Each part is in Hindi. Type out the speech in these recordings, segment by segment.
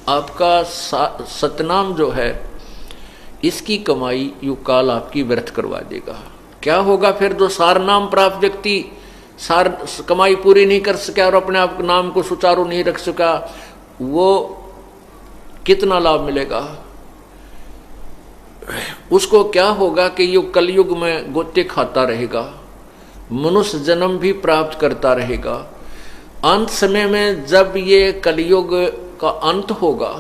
आपका सतनाम जो है इसकी कमाई यू काल आपकी व्यर्थ करवा देगा। क्या होगा फिर? जो सार नाम प्राप्त व्यक्ति सार कमाई पूरी नहीं कर सका और अपने आप नाम को सुचारू नहीं रख सका, वो कितना लाभ मिलेगा उसको? क्या होगा कि ये कलयुग में गोते खाता रहेगा, मनुष्य जन्म भी प्राप्त करता रहेगा। अंत समय में जब ये कलयुग का अंत होगा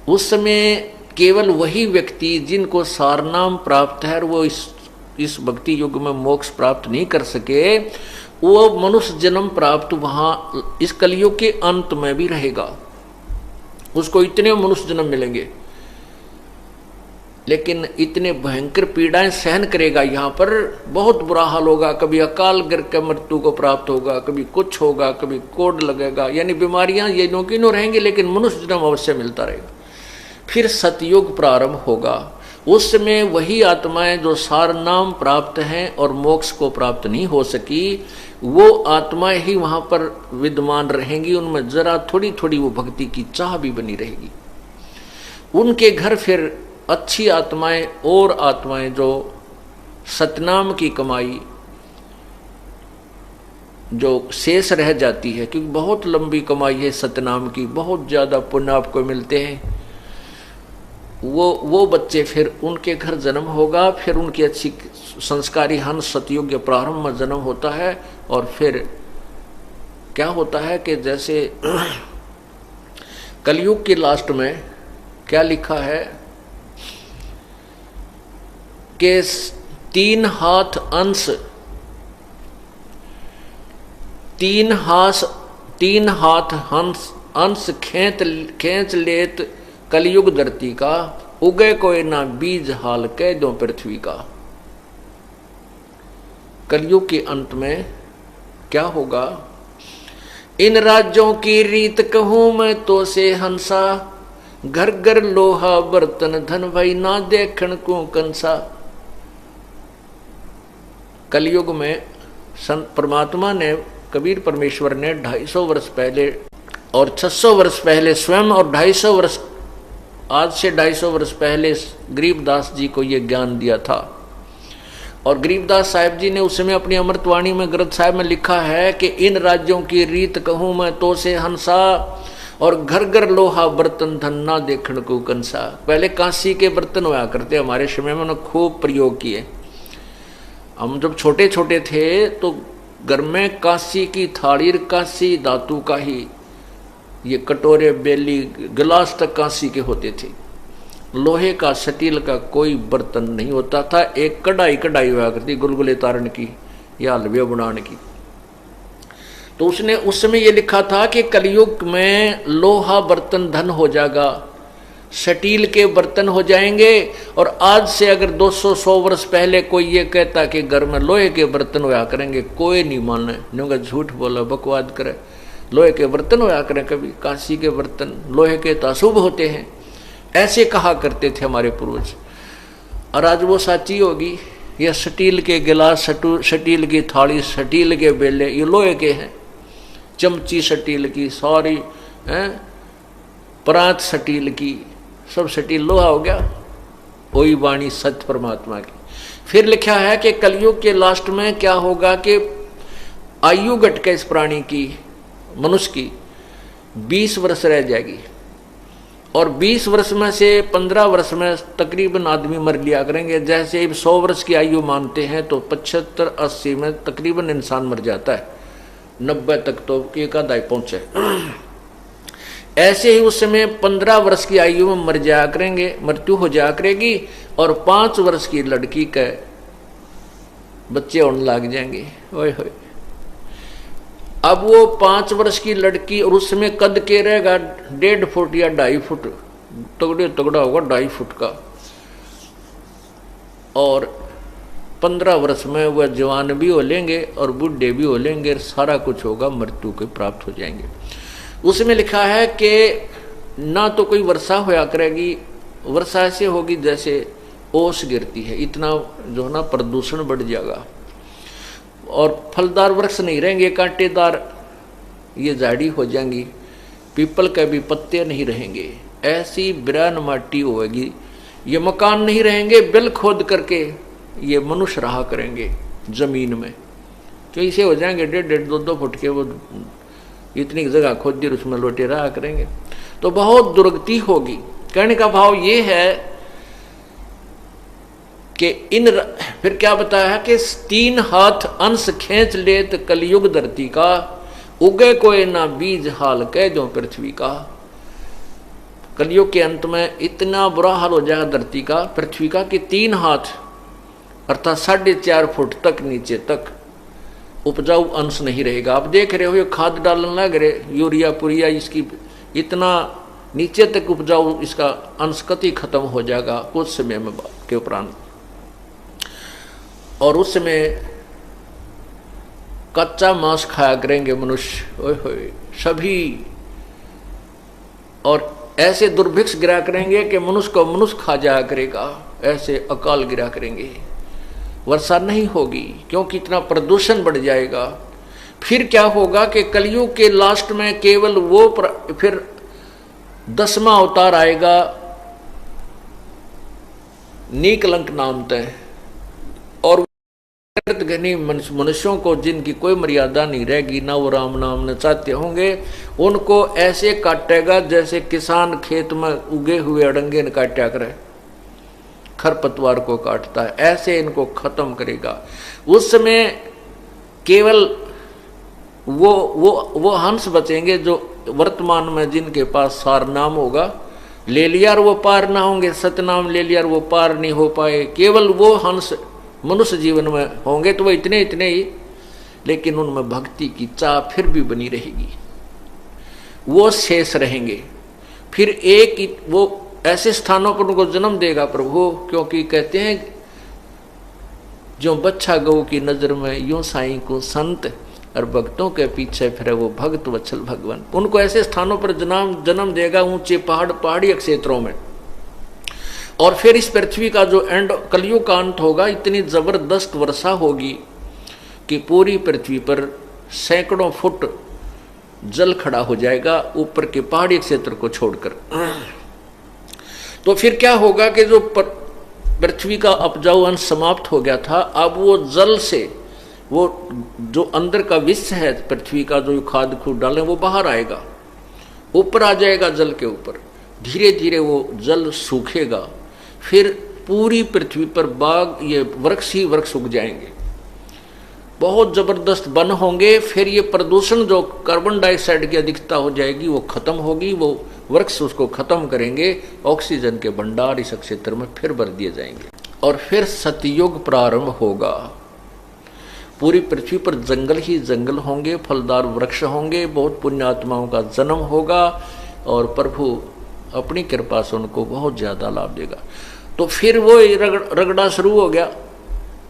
उस समय केवल वही व्यक्ति जिनको सारनाम प्राप्त है और वो इस भक्ति युग में मोक्ष प्राप्त नहीं कर सके, वो मनुष्य जन्म प्राप्त वहां इस कलयुग के अंत में भी रहेगा। उसको इतने मनुष्य जन्म मिलेंगे, लेकिन इतने भयंकर पीड़ाएं सहन करेगा। यहाँ पर बहुत बुरा हाल होगा, कभी अकाल गिर के मृत्यु को प्राप्त होगा, कभी कुछ होगा, कभी कोड लगेगा, यानी बीमारियां ये नो की नो रहेंगी, लेकिन मनुष्य जन्म अवश्य मिलता रहेगा। फिर सतयुग प्रारंभ होगा, उस समय वही आत्माएं जो सार नाम प्राप्त हैं और मोक्ष को प्राप्त नहीं हो सकी, वो आत्माएं ही वहां पर विद्यमान रहेंगी। उनमें जरा थोड़ी थोड़ी वो भक्ति की चाह भी बनी रहेगी। उनके घर फिर अच्छी आत्माएं और आत्माएं जो सतनाम की कमाई जो शेष रह जाती है, क्योंकि बहुत लंबी कमाई है सतनाम की, बहुत ज्यादा पुण्य आपको मिलते हैं, वो बच्चे फिर उनके घर जन्म होगा। फिर उनकी अच्छी संस्कारी हंस सतयुग के प्रारंभ में जन्म होता है। और फिर क्या होता है कि जैसे कलयुग की लास्ट में क्या लिखा है कि 3 हाथ अंश 3 हाथ अंश खेच लेत कलयुग धरती का, उगे कोई ना बीज हाल कह दो पृथ्वी का। कलयुग के अंत में क्या होगा? इन राज्यों की रीत कहूं मैं तो से हंसा, घर घर लोहा बर्तन धन भाई ना देखण को कंसा। कलयुग में संत परमात्मा ने, कबीर परमेश्वर ने 250 वर्ष पहले और 600 वर्ष पहले स्वयं, और 250 वर्ष आज से 250 वर्ष पहले गरीबदास जी को यह ज्ञान दिया था। और गरीबदास साहिब जी ने उस समय अपनी अमृतवाणी में ग्रंथ साहिब में लिखा है कि इन राज्यों की रीत कहूं मैं तो से हंसा, और घर घर लोहा बर्तन धन ना देखण को कंसा। पहले कांसी के बर्तन हुआ करते, हमारे समय में उन्होंने खूब प्रयोग किए। हम जब छोटे छोटे थे तो घर में कांसी की थाली, कांसी धातु का ही, ये कटोरे बेली गिलास तक कांसी के होते थे। लोहे का स्टील का कोई बर्तन नहीं होता था। एक कढ़ाई हुआ करती गुलगुले तारण की या हलवे बनाने की। तो उसने उस समय ये लिखा था कि कलयुग में लोहा बर्तन धन हो जाएगा, स्टील के बर्तन हो जाएंगे। और आज से अगर 200-100 वर्ष पहले कोई ये कहता कि घर में लोहे के बर्तन होया करेंगे, कोई नहीं माने, नहीं झूठ बोला, बकवाद करे। लोहे के बर्तन होया करें, कभी कांसी के बर्तन, लोहे के तो अशुभ होते हैं, ऐसे कहा करते थे हमारे पूर्वज। और आज वो साची होगी? यह स्टील के गिलास, स्टील की थाली, स्टील के बेले, ये लोहे के हैं। चमची स्टील की, सारी परात स्टील की, सब स्टील, लोहा हो गया। वही वाणी सत्य परमात्मा की। फिर लिखा है कि कलयुग के लास्ट में क्या होगा कि आयु घट के इस प्राणी की, मनुष्य की 20 वर्ष रह जाएगी। और 20 वर्ष में से 15 वर्ष में तकरीबन आदमी मर लिया करेंगे। जैसे 100 वर्ष की आयु मानते हैं तो 75-80 में तकरीबन इंसान मर जाता है, 90 तक तो एक आधा पहुंचे। ऐसे ही उस समय 15 वर्ष की आयु में मर जाया करेंगे, मृत्यु हो जाया करेगी। और 5 वर्ष की लड़की के बच्चे होने लग जाएंगे। ओए होए, अब वो 5 वर्ष की लड़की, और उस समय कद के रहेगा 1.5 फुट या 2.5 फुट, तगड़ा होगा 2.5 फुट का। और 15 वर्ष में वह जवान भी हो लेंगे और बूढ़े भी हो लेंगे, सारा कुछ होगा, मृत्यु के प्राप्त हो जाएंगे। उसमें लिखा है कि ना तो कोई वर्षा होया करेगी, वर्षा ऐसे होगी जैसे ओस गिरती है, इतना जो ना प्रदूषण बढ़ जाएगा। और फलदार वृक्ष नहीं रहेंगे, कांटेदार ये झाड़ी हो जाएंगी। पीपल के भी पत्ते नहीं रहेंगे, ऐसी बिरान माटी होगी। ये मकान नहीं रहेंगे, बिल खोद करके ये मनुष्य रहा करेंगे जमीन में, तो इसे हो जाएंगे 1.5-2 फुट के, वो इतनी जगह खोद दी उसमें लोटे रहा करेंगे। तो बहुत दुर्गति होगी। कहने का भाव ये है कि फिर क्या बताया है कि 3 हाथ अंश खींच लेत कलयुग धरती का, उगे कोई ना बीज हाल कह दो पृथ्वी का। कलयुग के अंत में इतना बुरा हाल हो जाएगा धरती का, पृथ्वी का, कि 3 हाथ अर्थात 4.5 फुट तक नीचे तक उपजाऊ अंश नहीं रहेगा। आप देख रहे हो ये खाद डालने लग रहे, यूरिया पुरिया, इसकी इतना नीचे तक उपजाऊ इसका अंश कति खत्म हो जाएगा कुछ समय में के उपरांत। और उस समय कच्चा मांस खाया करेंगे मनुष्य, ओए होए सभी, और ऐसे दुर्भिक्ष गिरा करेंगे कि मनुष्य को मनुष्य खा जाया करेगा, ऐसे अकाल गिरा करेंगे। वर्षा नहीं होगी क्योंकि इतना प्रदूषण बढ़ जाएगा। फिर क्या होगा कि कलयुग के लास्ट में केवल वो फिर 10वां अवतार आएगा नीकलंक नाम तय, और घनी मनुष्यों को जिनकी कोई मर्यादा नहीं रहेगी, ना वो राम नाम न चाहते होंगे, उनको ऐसे काटेगा जैसे किसान खेत में उगे हुए अड़ंगे न काटा करे, खरपतवार को काटता है, ऐसे इनको खत्म करेगा। उस समय केवल वो हंस बचेंगे जो वर्तमान में जिनके पास सार नाम होगा, ले लिया और वो पार ना होंगे, सतनाम ले लिया और वो पार नहीं हो पाए। केवल वो हंस मनुष्य जीवन में होंगे तो वो इतने ही, लेकिन उनमें भक्ति की चाह फिर भी बनी रहेगी, वो शेष रहेंगे। फिर एक वो ऐसे स्थानों पर उनको जन्म देगा प्रभु, क्योंकि कहते हैं जो बच्चा गौ की नजर में यूं साईं को संत, और भक्तों के पीछे फिर वो भक्त वत्सल भगवान। उनको ऐसे स्थानों पर जन्म देगा, ऊंचे पहाड़ी क्षेत्रों में। और फिर इस पृथ्वी का जो एंड कलयुग का अंत होगा, इतनी जबरदस्त वर्षा होगी कि पूरी पृथ्वी पर सैकड़ों फुट जल खड़ा हो जाएगा, ऊपर के पहाड़ी क्षेत्र को छोड़कर। तो फिर क्या होगा कि जो पृथ्वी का उपजाऊ अंश समाप्त हो गया था, अब वो जल से, वो जो अंदर का विष है पृथ्वी का, जो खाद खूद डाले वो बाहर आएगा, ऊपर आ जाएगा जल के ऊपर। धीरे धीरे वो जल सूखेगा, फिर पूरी पृथ्वी पर बाग, ये वृक्ष ही वृक्ष उग जाएंगे, बहुत जबरदस्त वन होंगे। फिर ये प्रदूषण जो कार्बन डाइऑक्साइड की अधिकता हो जाएगी वो खत्म होगी, वो वृक्ष उसको खत्म करेंगे, ऑक्सीजन के भंडार इस क्षेत्र में फिर भर दिए जाएंगे, और फिर सतयुग प्रारंभ होगा। पूरी पृथ्वी पर जंगल ही जंगल होंगे, फलदार वृक्ष होंगे, बहुत पुण्यात्माओं का जन्म होगा, और प्रभु अपनी कृपा से उनको बहुत ज्यादा लाभ देगा। तो फिर वो रगड़ा शुरू हो गया।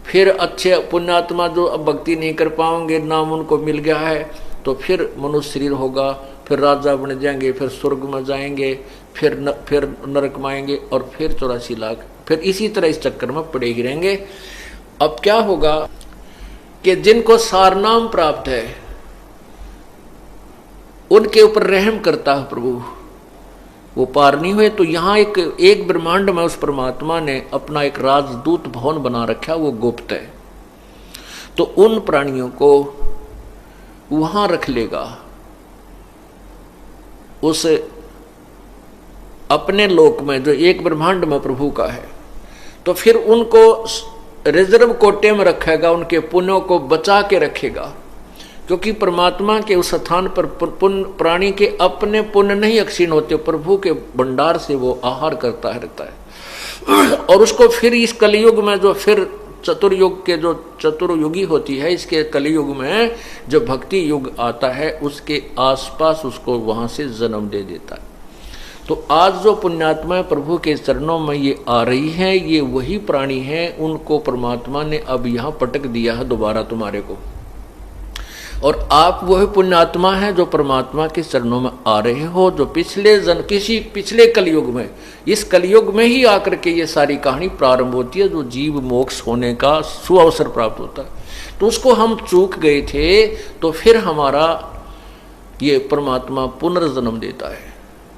फिर अच्छे पुण्यात्मा जो अब भक्ति नहीं कर पाएंगे, नाम उनको मिल गया है, तो फिर मनुष्य शरीर होगा, फिर राजा बन जाएंगे, फिर स्वर्ग में जाएंगे, फिर नरक में आएंगे, और फिर 84 लाख, फिर इसी तरह इस चक्कर में पड़े ही रहेंगे। अब क्या होगा कि जिनको सारनाम प्राप्त है उनके ऊपर रहम करता है प्रभु, वो पार नहीं हुए। तो यहाँ एक ब्रह्मांड में उस परमात्मा ने अपना एक राजदूत भवन बना रखा, वो गुप्त है। तो उन प्राणियों को वहां रख लेगा, उस अपने लोक में जो एक ब्रह्मांड में प्रभु का है। तो फिर उनको रिजर्व कोटे में रखेगा, उनके पुण्यों को बचा के रखेगा, क्योंकि परमात्मा के उस स्थान पर प्राणी के अपने पुण्य नहीं अक्षीण होते, प्रभु के भंडार से वो आहार करता रहता है। और उसको फिर इस कलयुग में जो फिर चतुर्युग के जो चतुर्युगी होती है, इसके कलयुग में जो भक्ति युग आता है, उसके आसपास उसको वहां से जन्म दे देता है। तो आज जो पुण्यात्मा प्रभु के चरणों में ये आ रही हैं, ये वही प्राणी हैं, उनको परमात्मा ने अब यहाँ पटक दिया है दोबारा तुम्हारे को। और आप वही पुण्यात्मा हैं जो परमात्मा के चरणों में आ रहे हो, जो किसी पिछले कलयुग में, इस कलयुग में ही आकर के ये सारी कहानी प्रारंभ होती है, जो जीव मोक्ष होने का सुअवसर प्राप्त होता है। तो उसको हम चूक गए थे, तो फिर हमारा ये परमात्मा पुनर्जन्म देता है।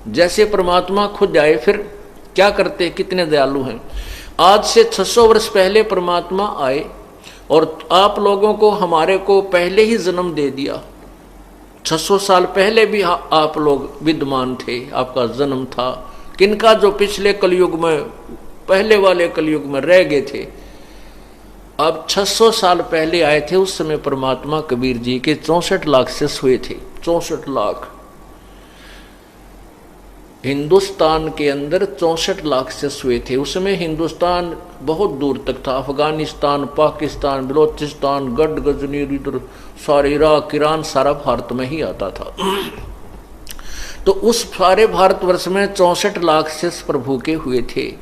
जैसे परमात्मा खुद आए, फिर क्या करते, कितने दयालु हैं। आज से 600 वर्ष पहले परमात्मा आए और आप लोगों को, हमारे को पहले ही जन्म दे दिया। 600 साल पहले भी आप लोग विद्यमान थे, आपका जन्म था। किनका, जो पिछले कलयुग में, पहले वाले कलयुग में रह गए थे। अब 600 साल पहले आए थे, उस समय परमात्मा कबीर जी के 64 लाख शिष्य हुए थे। 64 लाख। हिंदुस्तान के अंदर 64 लाख शिष्य हुए थे। उस समय हिंदुस्तान बहुत दूर तक था। अफगानिस्तान, पाकिस्तान, बलोचिस्तान, गढ़ गजनी, इधर सारे इराक, ईरान, सारा भारत में ही आता था। तो उस सारे भारतवर्ष में 64 लाख शिष्य प्रभु के हुए थे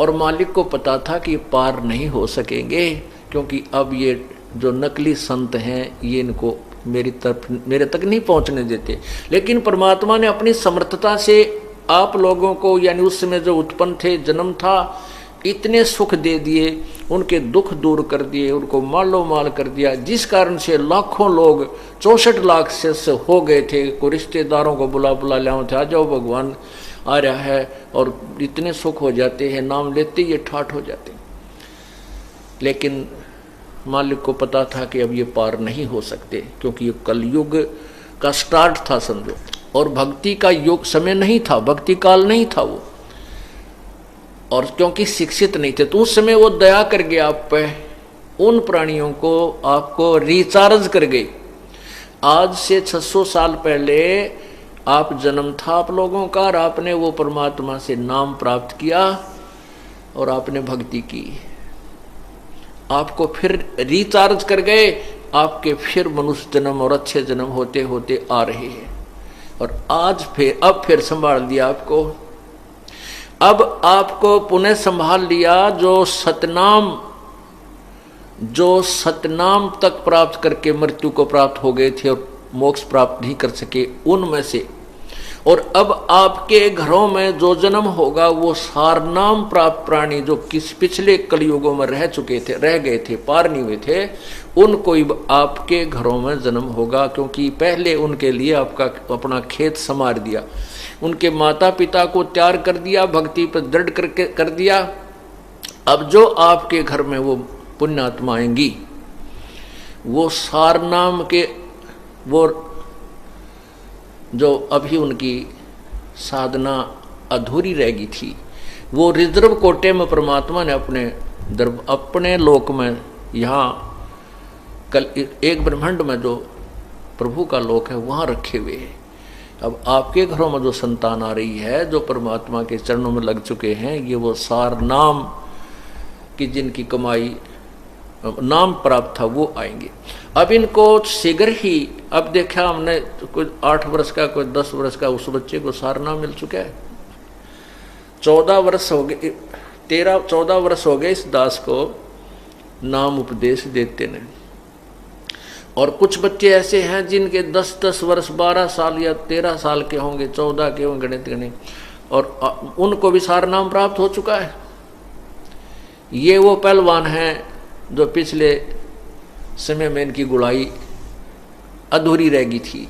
और मालिक को पता था कि पार नहीं हो सकेंगे, क्योंकि अब ये जो नकली संत हैं ये इनको मेरे तक नहीं पहुंचने देते। लेकिन परमात्मा ने अपनी समर्थता से आप लोगों को, यानी उस समय जो उत्पन्न थे, जन्म था, इतने सुख दे दिए, उनके दुख दूर कर दिए, उनको मालो माल कर दिया, जिस कारण से लाखों लोग, 64 लाख शिष्य हो गए थे। कोई रिश्तेदारों को बुला लाओ थे, आ जाओ भगवान आ रहा है, और इतने सुख हो जाते हैं, नाम लेते ही ठाठ हो जाते। लेकिन मालिक को पता था कि अब ये पार नहीं हो सकते, क्योंकि ये कलयुग का स्टार्ट था समझो, और भक्ति का युग समय नहीं था, भक्ति काल नहीं था वो, और क्योंकि शिक्षित नहीं थे, तो उस समय वो दया कर गया आप पे, उन प्राणियों को आपको रिचार्ज कर गई। आज से 600 साल पहले आप जन्म था आप लोगों का, और आपने वो परमात्मा से नाम प्राप्त किया और आपने भक्ति की, आपको फिर रिचार्ज कर गए, आपके फिर मनुष्य जन्म और अच्छे जन्म होते होते आ रहे हैं। और आज अब फिर संभाल दिया आपको, अब आपको पुनः संभाल लिया। जो सतनाम तक प्राप्त करके मृत्यु को प्राप्त हो गए थे और मोक्ष प्राप्त नहीं कर सके, उनमें से, और अब आपके घरों में जो जन्म होगा वो सारनाम प्राप्त प्राणी, जो किस पिछले कलयुगों में रह गए थे, पार नहीं हुए थे, उनको आपके घरों में जन्म होगा, क्योंकि पहले उनके लिए आपका अपना खेत संवार दिया, उनके माता पिता को तैयार कर दिया, भक्ति पर दृढ़ कर दिया। अब जो आपके घर में वो पुण्यात्मा आएंगी, वो सारनाम के, वो जो अभी उनकी साधना अधूरी रह गई थी, वो रिजर्व कोटे में परमात्मा ने अपने लोक में, यहाँ कल एक ब्रह्मांड में जो प्रभु का लोक है वहाँ रखे हुए हैं। अब आपके घरों में जो संतान आ रही है, जो परमात्मा के चरणों में लग चुके हैं, ये वो सार नाम की जिनकी कमाई नाम प्राप्त था वो आएंगे। अब इनको शीघ्र ही, अब देखा हमने कोई 8 वर्ष का, कोई 10 वर्ष का, उस बच्चे को सारनाम मिल चुका है। 14 वर्ष हो गए, 13-14 वर्ष हो गए इस दास को नाम उपदेश देते ने। और कुछ बच्चे ऐसे हैं जिनके 10-10 वर्ष, 12 साल या 13 साल के होंगे, 14 के होंगे, गणित, और उनको भी सारनाम प्राप्त हो चुका है। ये वो पहलवान हैं जो पिछले समय में इनकी गुड़ाई अधूरी रह गई थी।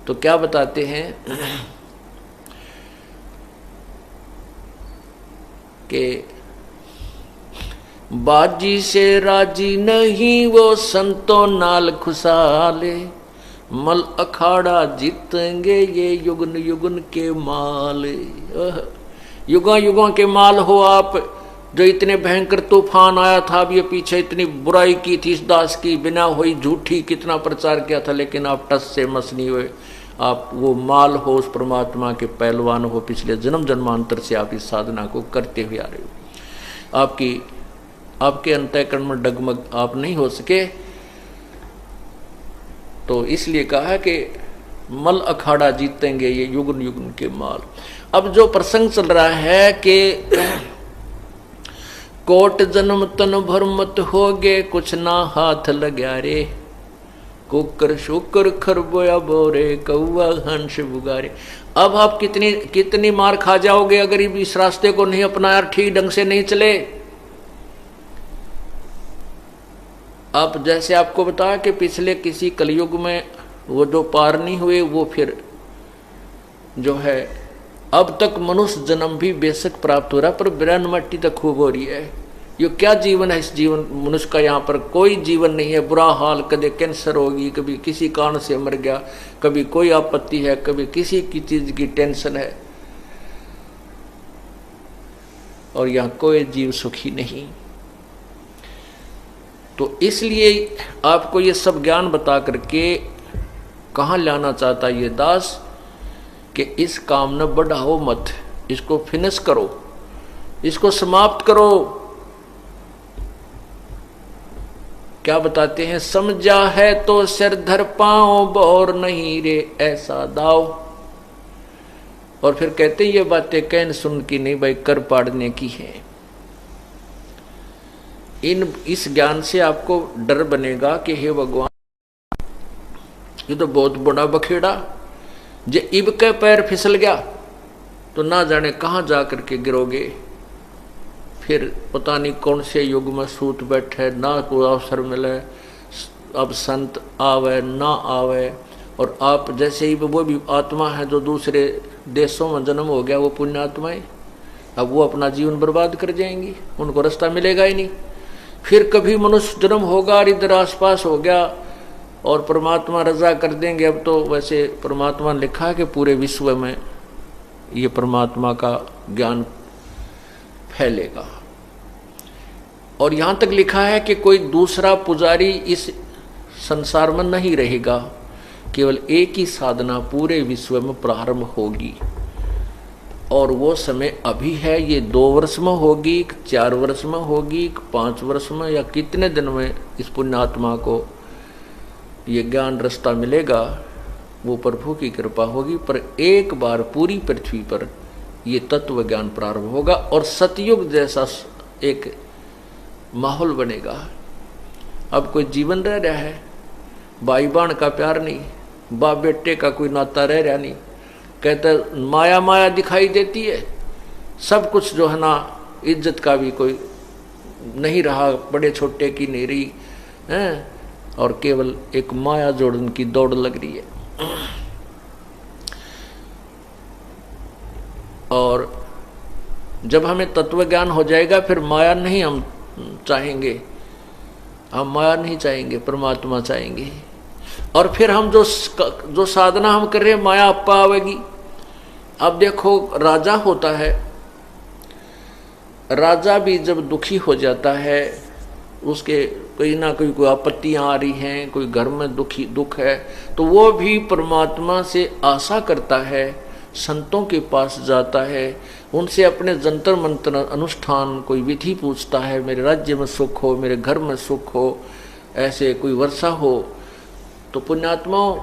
तो क्या बताते हैं कि बाजी से राजी नहीं वो संतों नाल खुशाले, मल अखाड़ा जीतेंगे ये युगन युगन के माल। युगों युगों के माल हो आप, जो इतने भयंकर तूफान आया था, अब ये पीछे इतनी बुराई की थी इस दास की, बिना हुई झूठी कितना प्रचार किया था, लेकिन आप टस से मस नहीं हुए। आप वो माल हो, उस परमात्मा के पहलवान हो, पिछले जन्म जन्मांतर से आप इस साधना को करते हुए आ रहे हो। आपके अंतःकरण में डगमग आप नहीं हो सके, तो इसलिए कहा कि मल अखाड़ा जीतेंगे ये युगन युगन के माल। अब जो प्रसंग चल रहा है कि कोट जन्म तन भर मत होगे, कुछ ना हाथ लग्या रे, कुकर शुकर खरबोया बोरे, कौआ हंस बुगारे। अब आप कितनी मार खा जाओगे अगर इस रास्ते को नहीं अपनाया, ठीक ढंग से नहीं चले। अब जैसे आपको बताया कि पिछले किसी कलयुग में वो जो पार नहीं हुए वो फिर जो है, अब तक मनुष्य जन्म भी बेशक प्राप्त हो रहा पर बिरान मट्टी तक खूब हो रही है। ये क्या जीवन है इस जीवन मनुष्य का, यहाँ पर कोई जीवन नहीं है। बुरा हाल, कभी कैंसर होगी, कभी किसी कारण से मर गया, कभी कोई आपत्ति है, कभी किसी की चीज की टेंशन है, और यहाँ कोई जीव सुखी नहीं। तो इसलिए आपको ये सब ज्ञान बता करके कहाँ लाना चाहता ये दास कि इस काम न बढ़ाओ मत, इसको फिनिश करो, इसको समाप्त करो। क्या बताते हैं, समझा है तो सिर धर पाओ, बोर नहीं रे ऐसा दाव। और फिर कहते ये बातें कहन सुन की नहीं भाई, कर पाड़ने की है। इस ज्ञान से आपको डर बनेगा कि हे भगवान, ये तो बहुत बड़ा बखेड़ा, जे इब के पैर फिसल गया तो ना जाने कहां जा करके गिरोगे। फिर पता नहीं कौन से युग में सूत बैठे, ना कोई अवसर मिले, अब संत आवे ना आवे। और आप जैसे ही वो भी आत्मा है जो दूसरे देशों में जन्म हो गया, वो पुण्य आत्माएं, अब वो अपना जीवन बर्बाद कर जाएंगी, उनको रास्ता मिलेगा ही नहीं। फिर कभी मनुष्य जन्म होगा और इधर आसपास हो गया और परमात्मा रजा कर देंगे। अब तो वैसे परमात्मा ने लिखा है कि पूरे विश्व में ये परमात्मा का ज्ञान फैलेगा। और यहाँ तक लिखा है कि कोई दूसरा पुजारी इस संसार में नहीं रहेगा, केवल एक ही साधना पूरे विश्व में प्रारंभ होगी। और वो समय अभी है, ये 2 वर्ष में होगी, 4 वर्ष में होगी, 5 वर्ष में, या कितने दिन में इस पुण्यात्मा को ये ज्ञान रास्ता मिलेगा, वो प्रभु की कृपा होगी। पर एक बार पूरी पृथ्वी पर ये तत्व ज्ञान प्रारंभ होगा और सतयुग जैसा एक माहौल बनेगा। अब कोई जीवन रह रहा है, भाई बहन का प्यार नहीं, बाप बेटे का कोई नाता रह रहा नहीं। कहते माया माया दिखाई देती है, सब कुछ जो है ना, इज्जत का भी कोई नहीं रहा, बड़े छोटे की नहीं रही है, और केवल एक माया जोड़न की दौड़ लग रही है। और जब हमें तत्व ज्ञान हो जाएगा फिर माया नहीं हम चाहेंगे, हम माया नहीं चाहेंगे, परमात्मा चाहेंगे। और फिर हम जो साधना हम कर रहे हैं, माया अपा आवेगी। अब देखो राजा होता है, राजा भी जब दुखी हो जाता है, उसके कोई ना कोई आपत्तियां आ रही हैं, कोई घर में दुख है, तो वो भी परमात्मा से आशा करता है, संतों के पास जाता है, उनसे अपने जंतर मंतर अनुष्ठान कोई विधि पूछता है, मेरे राज्य में सुख हो, मेरे घर में सुख हो, ऐसे कोई वर्षा हो। तो पुण्यात्माओं,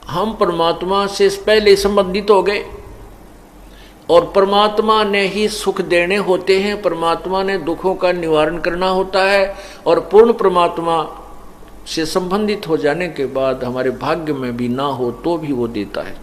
हम परमात्मा से पहले संबंधित हो गए और परमात्मा ने ही सुख देने होते हैं, परमात्मा ने दुखों का निवारण करना होता है। और पूर्ण परमात्मा से संबंधित हो जाने के बाद हमारे भाग्य में भी ना हो तो भी वो देता है।